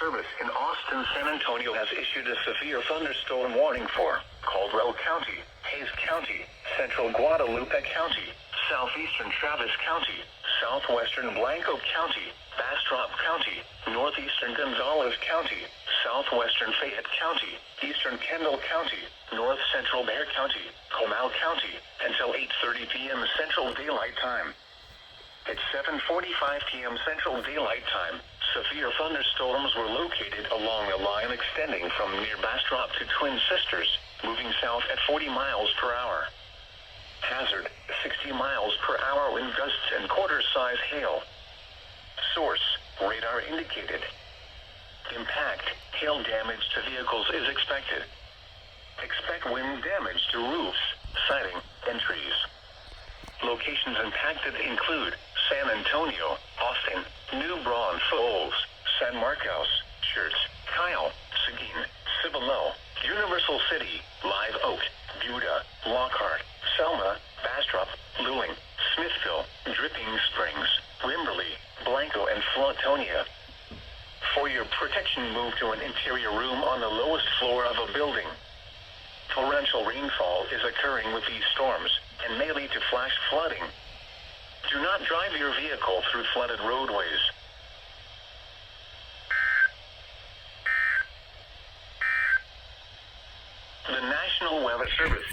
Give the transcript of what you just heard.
Service in Austin, San Antonio has issued a severe thunderstorm warning for Caldwell County, Hayes County, Central Guadalupe County, Southeastern Travis County, Southwestern Blanco County, Bastrop County, Northeastern Gonzales County, Southwestern Fayette County, Eastern Kendall County, North Central Bexar County, Comal County, until 8:30 p.m. Central Daylight Time. At 7:45 p.m. Central Daylight Time, severe thunderstorms were located along a line extending from near Bastrop to Twin Sisters, moving south at 40 miles per hour. Hazard, 60 miles per hour wind gusts and quarter-size hail. Source, radar indicated. Impact, hail damage to vehicles is expected. Expect wind damage to roofs, siding, and trees. Locations impacted include San Antonio, Austin, New Braunfels, San Marcos, Schertz, Kyle, Seguin, Cibolo, Universal City, Live Oak, Buda, Lockhart, Selma, Bastrop, Luling, Smithville, Dripping Springs, Wimberley, Blanco, and Flatonia. For your protection, move to an interior room on the lowest floor of a building. Torrential rainfall is occurring with these storms and may lead to flash flooding. Do not drive your vehicle through flooded roadways. The National Weather Service